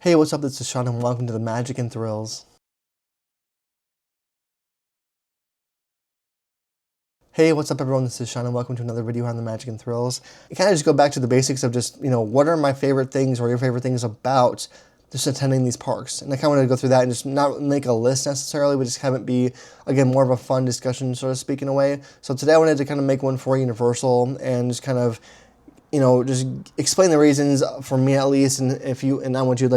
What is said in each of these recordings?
Hey, what's up? This is Sean, and welcome to the Magic and Thrills. Hey, what's up, everyone? This is Sean, and welcome to another video on the Magic and Thrills. I kind of just go back to the basics of just, what are my favorite things or your favorite things about just attending these parks? And I kind of want to go through that and just not make a list necessarily, but just have it be, again, more of a fun discussion, so to speak, in a way. So today I wanted to kind of make one for Universal and just kind of just explain the reasons for me at least, and I want you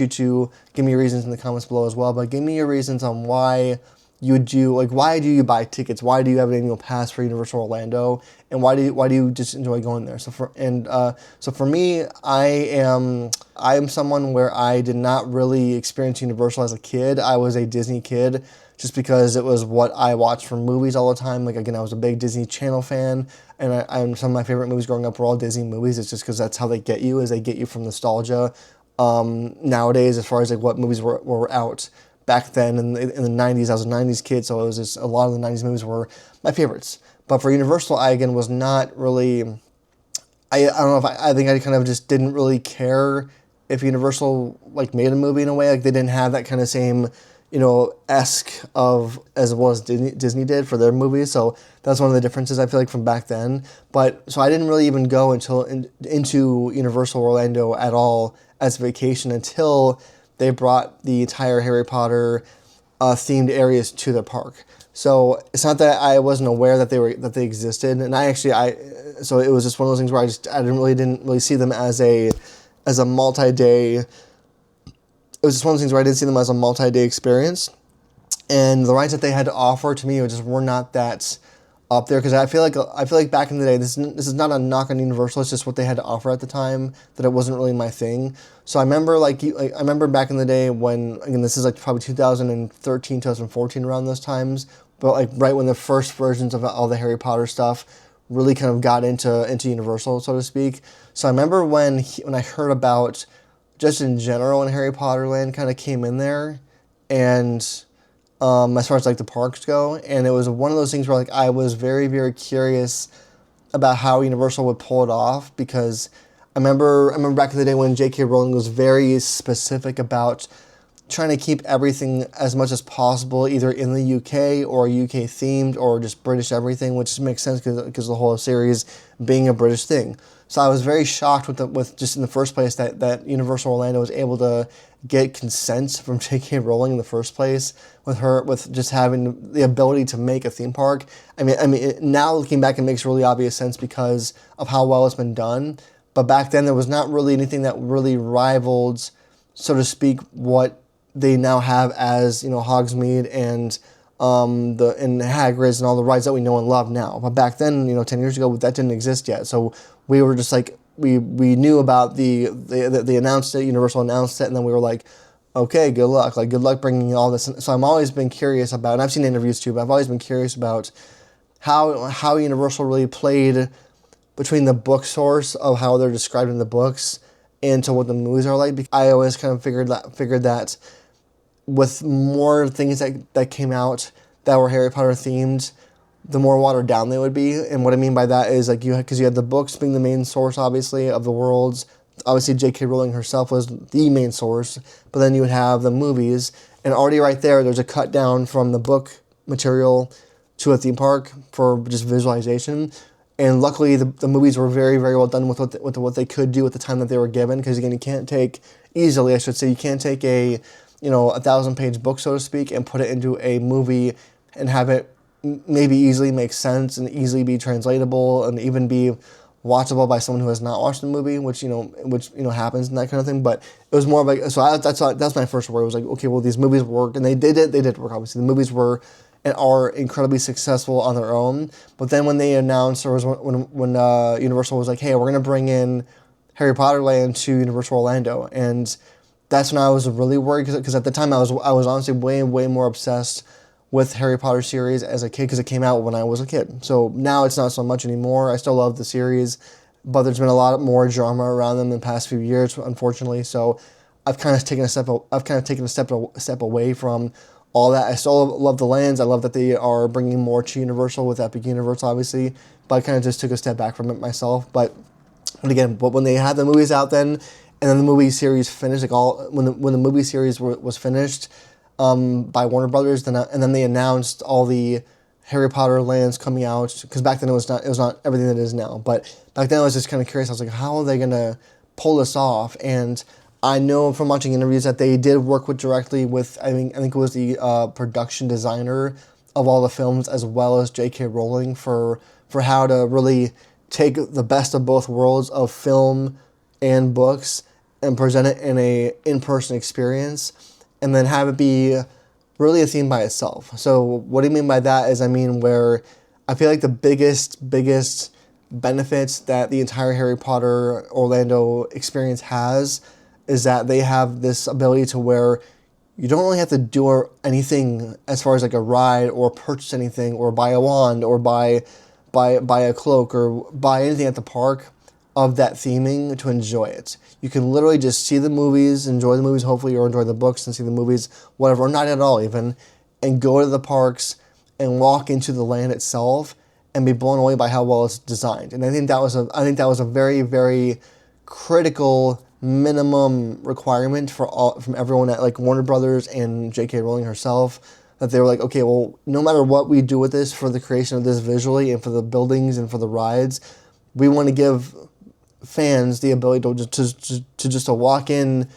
to give me your reasons in the comments below as well. But give me your reasons on why why do you buy tickets? Why do you have an annual pass for Universal Orlando? And why do you just enjoy going there? So for me, I am someone where I did not really experience Universal as a kid. I was a Disney kid just because it was what I watched from movies all the time. Like, again, I was a big Disney Channel fan, and some of my favorite movies growing up were all Disney movies. It's just because that's how they get you, is they get you from nostalgia. Nowadays, as far as like what movies were out back then in the 90s, I was a 90s kid, so it was just a lot of the 90s movies were my favorites. But for Universal, I again was not really, I don't know if I think I kind of just didn't really care if Universal like made a movie in a way. Like, they didn't have that kind of same, esque of as well as Disney did for their movies. So that's one of the differences I feel like from back then. But so I didn't really even go into Universal Orlando at all as a vacation until they brought the entire Harry Potter themed areas to the park. So it's not that I wasn't aware that they existed, and so it was just one of those things where I didn't really see them as a multi-day. It was just one of those things where I didn't see them as a multi-day experience, and the rides that they had to offer to me were not that up there, because I feel like back in the day, this is not a knock on Universal. It's just what they had to offer at the time, that it wasn't really my thing. So I remember I remember back in the day when, again, this is like probably 2013, 2014, around those times, but like right when the first versions of all the Harry Potter stuff really kind of got into Universal, so to speak. So I remember when I heard about, just in general, when Harry Potter Land kind of came in there, and as far as like the parks go, and it was one of those things where like I was very, very curious about how Universal would pull it off, because I remember back in the day when J.K. Rowling was very specific about trying to keep everything as much as possible either in the UK or UK themed or just British everything, which makes sense because the whole series being a British thing. So I was very shocked with just in the first place that Universal Orlando was able to get consent from J.K. Rowling in the first place, with just having the ability to make a theme park. Now looking back, it makes really obvious sense because of how well it's been done. But back then, there was not really anything that really rivaled, so to speak, what they now have as Hogsmeade and Hagrid's and all the rides that we know and love now. But back then, 10 years ago, that didn't exist yet. So we were just like, we knew about they announced it, Universal announced it, and then we were like, okay, good luck. Like, good luck bringing all this in. So I've always been curious about, and I've seen interviews too, but I've always been curious about how Universal really played between the book source of how they're described in the books and to what the movies are like. I always kind of figured that with more things that came out that were Harry Potter themed, the more watered down they would be. And what I mean by that is, like, because you had the books being the main source, obviously, of the worlds. Obviously, J.K. Rowling herself was the main source, but then you would have the movies, and already right there's a cut down from the book material to a theme park for just visualization. And luckily, the movies were very, very well done with what they could do at the time that they were given. Because again, you can't take a 1,000-page book, so to speak, and put it into a movie and have it maybe easily make sense and easily be translatable and even be watchable by someone who has not watched the movie, which happens and that kind of thing. But it was more of like, that's my first word. It was like, okay, well, these movies work, and they did work. Obviously, the movies were and are incredibly successful on their own. But then when they announced, or was when Universal was like, hey, we're gonna bring in Harry Potter Land to Universal Orlando, and that's when I was really worried, because at the time I was honestly way, way more obsessed with Harry Potter series as a kid, because it came out when I was a kid. So now it's not so much anymore. I still love the series, but there's been a lot more drama around them in the past few years, unfortunately. So I've kind of taken a step away from all that. I still love the lands. I love that they are bringing more to Universal with Epic Universe, obviously, but I kind of just took a step back from it myself. But when they had the movies out then, and then the movie series finished, like when the movie series was finished by Warner Brothers, and then they announced all the Harry Potter lands coming out, because back then it was not everything that it is now, but back then I was just kind of curious. I was like, how are they gonna pull this off? And I know from watching interviews that they did work directly with, I think it was the production designer of all the films, as well as J.K. Rowling, for how to really take the best of both worlds of film and books and present it in a in-person experience, and then have it be really a theme by itself. So what do you mean by that is, I mean, where I feel like the biggest benefits that the entire Harry Potter Orlando experience has is that they have this ability to where you don't really have to do anything as far as like a ride or purchase anything or buy a wand or buy a cloak or buy anything at the park of that theming to enjoy it. You can literally just see the movies, enjoy the movies hopefully, or enjoy the books and see the movies, whatever, or not at all even, and go to the parks and walk into the land itself and be blown away by how well it's designed. And I think that was a very, very critical minimum requirement from everyone at like Warner Brothers and J.K. Rowling herself, that they were like, okay, well, no matter what we do with this for the creation of this visually and for the buildings and for the rides, we want to give fans the ability to just walk in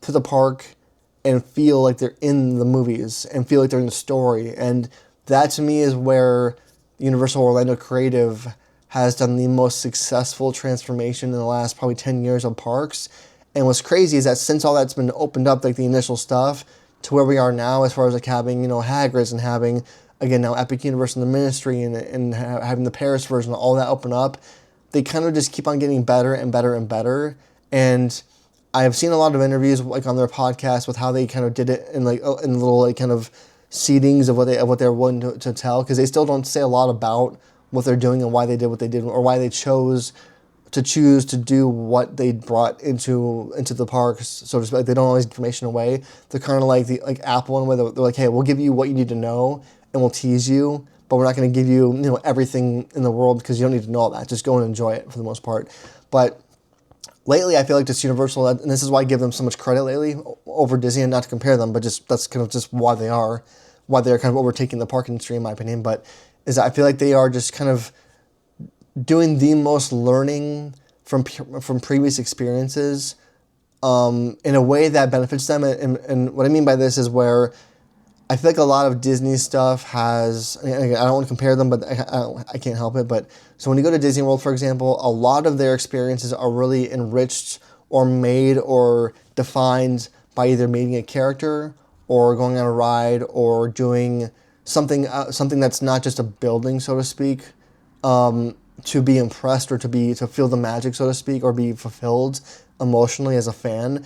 to the park and feel like they're in the movies and feel like they're in the story. And that to me is where Universal Orlando Creative has done the most successful transformation in the last probably 10 years of parks. And what's crazy is that since all that's been opened up, like the initial stuff, to where we are now, as far as like having, Hagrid's and having, again, now Epic Universe and the Ministry and having the Paris version, all that open up, they kind of just keep on getting better and better and better. And I've seen a lot of interviews like on their podcast with how they kind of did it in little like kind of seedings of what they're willing to tell, because they still don't say a lot about what they're doing and why they did what they did, or why they choose to do what they brought into the parks, so to speak. Like, they don't always give information away. They're kind of like Apple in a way. They're like, hey, we'll give you what you need to know and we'll tease you, but we're not going to give you everything in the world, because you don't need to know all that. Just go and enjoy it for the most part. But lately, I feel like just Universal, and this is why I give them so much credit lately over Disney, and not to compare them, but that's kind of just why they're kind of overtaking the park industry, in my opinion. But is that I feel like they are just kind of doing the most learning from previous experiences in a way that benefits them. And what I mean by this is where I feel like a lot of Disney stuff has, I don't want to compare them, but I can't help it. But so when you go to Disney World, for example, a lot of their experiences are really enriched or made or defined by either meeting a character or going on a ride or doing something that's not just a building, so to speak, to be impressed or to feel the magic, so to speak, or be fulfilled emotionally as a fan.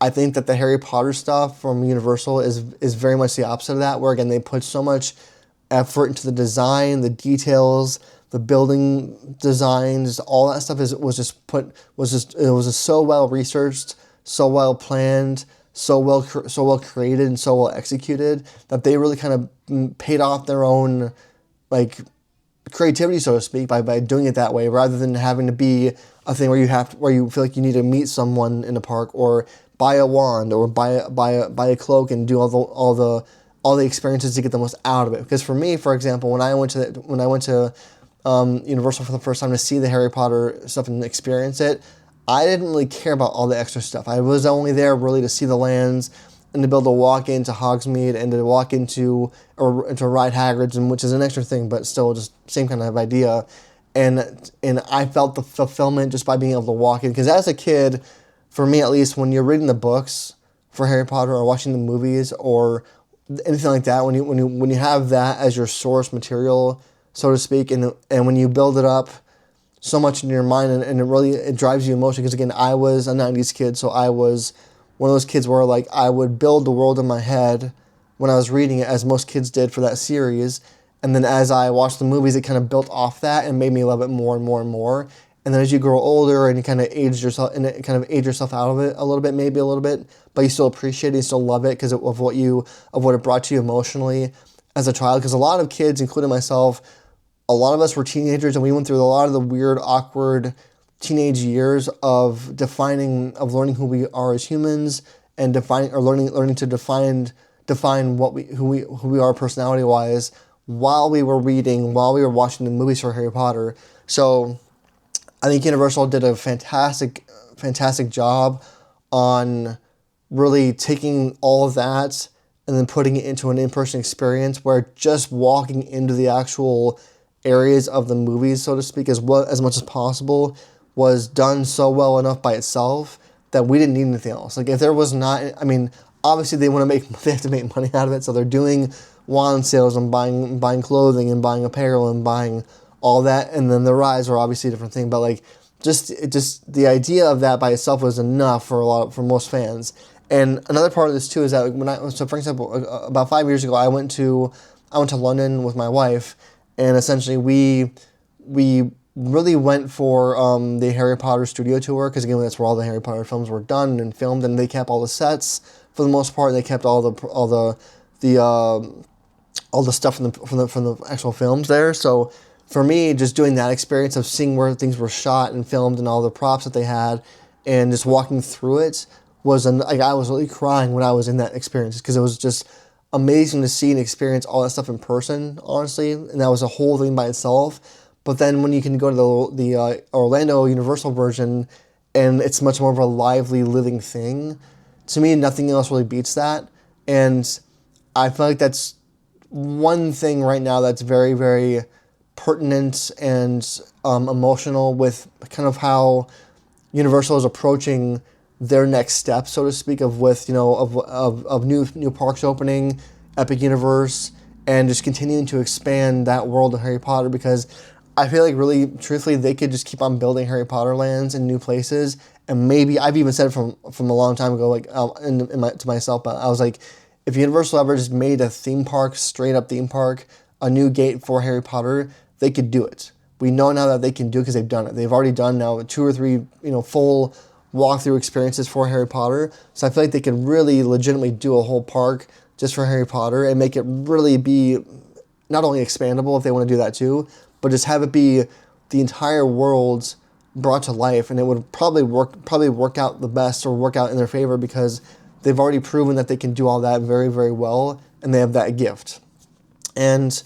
I think that the Harry Potter stuff from Universal is very much the opposite of that, where again they put so much effort into the design, the details, the building designs, all that stuff was just so well researched, so well planned, so well created, and so well executed, that they really kind of paid off their own like creativity, so to speak, by doing it that way, rather than having to be a thing where you feel like you need to meet someone in a park or buy a wand or buy a cloak and do all the experiences to get the most out of it. Because for me, for example, when I went to Universal for the first time to see the Harry Potter stuff and experience it, I didn't really care about all the extra stuff. I was only there really to see the lands and to be able to walk into Hogsmeade and to walk into ride Hagrid's, and which is an extra thing, but still just same kind of idea. And I felt the fulfillment just by being able to walk in, because as a kid, for me at least, when you're reading the books for Harry Potter or watching the movies or anything like that, when you have that as your source material, so to speak, and when you build it up so much in your mind, and it drives you emotionally, because again, I was a 90s kid, so I was one of those kids where like I would build the world in my head when I was reading it, as most kids did for that series, and then as I watched the movies, it kind of built off that and made me love it more and more and more. And then as you grow older and you kind of age yourself out of it a little bit, but you still appreciate it, you still love it because of what it brought to you emotionally as a child. Because a lot of kids, including myself, a lot of us were teenagers, and we went through a lot of the weird, awkward teenage years of learning who we are as humans, and learning to define who we are personality wise, while we were watching the movies for Harry Potter. So I think Universal did a fantastic job on really taking all of that and then putting it into an in-person experience, where just walking into the actual areas of the movies, so to speak, as much as possible, was done so well enough by itself that we didn't need anything else. Like, if there was not, I mean, obviously they have to make money out of it, so they're doing wand sales and buying clothing and buying apparel and buying all that, and then the rides are obviously a different thing, but like, just the idea of that by itself was enough for most fans. And another part of this too is that for example, about 5 years ago, I went to London with my wife, and essentially we really went for the Harry Potter studio tour, because again, that's where all the Harry Potter films were done and filmed, and they kept all the sets for the most part. They kept all the stuff from the actual films there. So for me, just doing that experience of seeing where things were shot and filmed and all the props that they had, and just walking through it, I was really crying when I was in that experience, because it was just amazing to see and experience all that stuff in person, honestly, and that was a whole thing by itself. But then when you can go to the Orlando Universal version, and it's much more of a lively, living thing, to me, nothing else really beats that. And I feel like that's one thing right now that's very, very pertinent and emotional with kind of how Universal is approaching their next step, so to speak, of new parks opening, Epic Universe, and just continuing to expand that world of Harry Potter, because I feel like, really, truthfully, they could just keep on building Harry Potter lands in new places, and maybe, I've even said it from a long time ago, like, to myself, but I was like, if Universal ever just made a theme park, straight up theme park, a new gate for Harry Potter, they could do it. We know now that they can do it because they've done it. They've already done now 2 or 3, full walkthrough experiences for Harry Potter. So I feel like they can really legitimately do a whole park just for Harry Potter and make it really be not only expandable if they want to do that too, but just have it be the entire world brought to life, and it would probably work out the best, or work out in their favor, because they've already proven that they can do all that very, very well, and they have that gift. And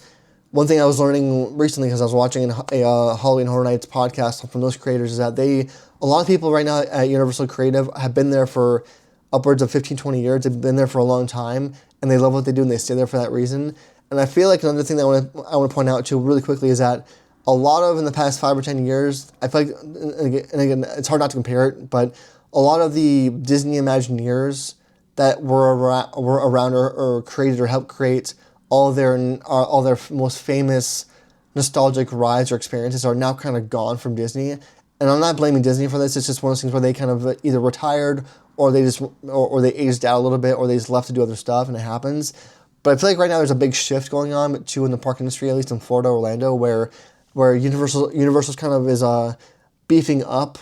one thing I was learning recently, because I was watching a Halloween Horror Nights podcast from those creators, is that a lot of people right now at Universal Creative have been there for upwards of 15, 20 years. They've been there for a long time, and they love what they do, and they stay there for that reason. And I feel like another thing that I want to point out too really quickly is that a lot of, in the past 5 or 10 years, I feel like, and again, it's hard not to compare it, but a lot of the Disney Imagineers that were around or created or helped create all their most famous nostalgic rides or experiences are now kind of gone from Disney. And I'm not blaming Disney for this. It's just one of those things where they kind of either retired, or they aged out a little bit, or they just left to do other stuff, and it happens. But I feel like right now there's a big shift going on too in the park industry, at least in Florida, Orlando, where Universal's kind of is beefing up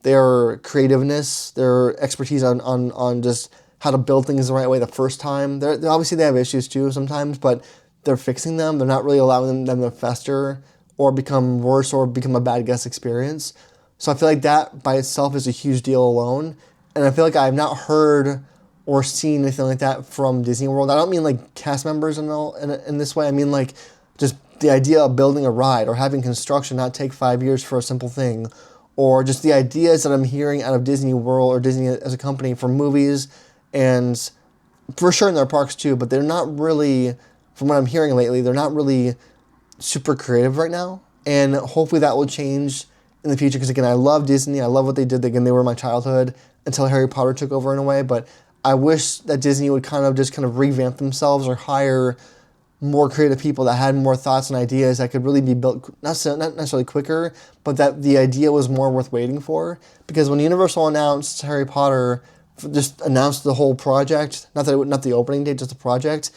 their creativeness, their expertise on just how to build things the right way the first time. They're obviously, they have issues too sometimes, but they're fixing them. They're not really allowing them to fester or become worse or become a bad guest experience. So I feel like that by itself is a huge deal alone. And I feel like I have not heard or seen anything like that from Disney World. I don't mean like cast members in this way. I mean like just the idea of building a ride or having construction not take 5 years for a simple thing, or just the ideas that I'm hearing out of Disney World or Disney as a company for movies, and for sure in their parks too, but they're not really, from what I'm hearing lately, they're not really super creative right now. And hopefully that will change in the future, because again, I love Disney. I love what they did. Again, they were my childhood until Harry Potter took over in a way, but I wish that Disney would kind of revamp themselves, or hire more creative people that had more thoughts and ideas that could really be built, not necessarily quicker, but that the idea was more worth waiting for. Because when Universal announced Harry Potter, just announced the whole project, not the opening date, just the project,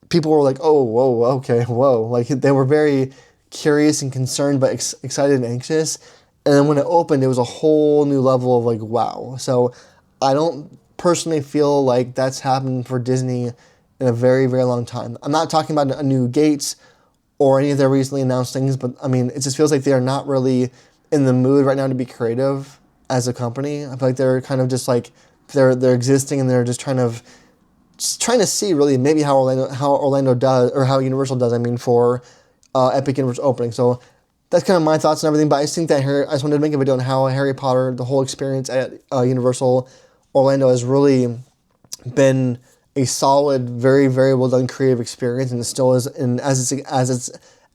people were like, oh, whoa, okay, whoa. Like, they were very curious and concerned, but excited and anxious. And then when it opened, it was a whole new level of like, wow. So I don't personally feel like that's happened for Disney in a very, very long time. I'm not talking about a new gates or any of their recently announced things, but I mean, it just feels like they are not really in the mood right now to be creative as a company. I feel like they're kind of just like they're existing and they're just trying to see really maybe how Orlando does, or how Universal does. I mean, for Epic Universe opening. So that's kind of my thoughts and everything. But I just think that I just wanted to make a video on how Harry Potter, the whole experience at Universal Orlando, has really been a solid, very, very well done creative experience, and it still is. And as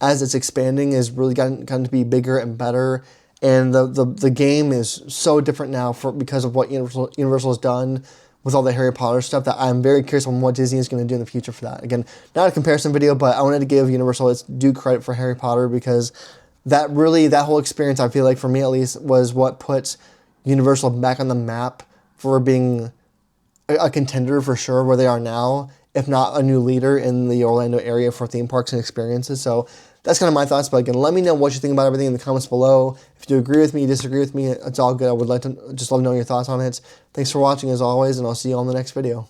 it's expanding, is really gotten to be bigger and better. And the game is so different now because of what Universal has done with all the Harry Potter stuff, that I'm very curious on what Disney is going to do in the future for that. Again, not a comparison video, but I wanted to give Universal its due credit for Harry Potter, because that whole experience, I feel like, for me at least, was what puts Universal back on the map for being a contender for sure where they are now, if not a new leader in the Orlando area for theme parks and experiences. So that's kind of my thoughts. But again, let me know what you think about everything in the comments below. If you agree with me, disagree with me, it's all good. I would like to just love knowing your thoughts on it. Thanks for watching as always, and I'll see you on the next video.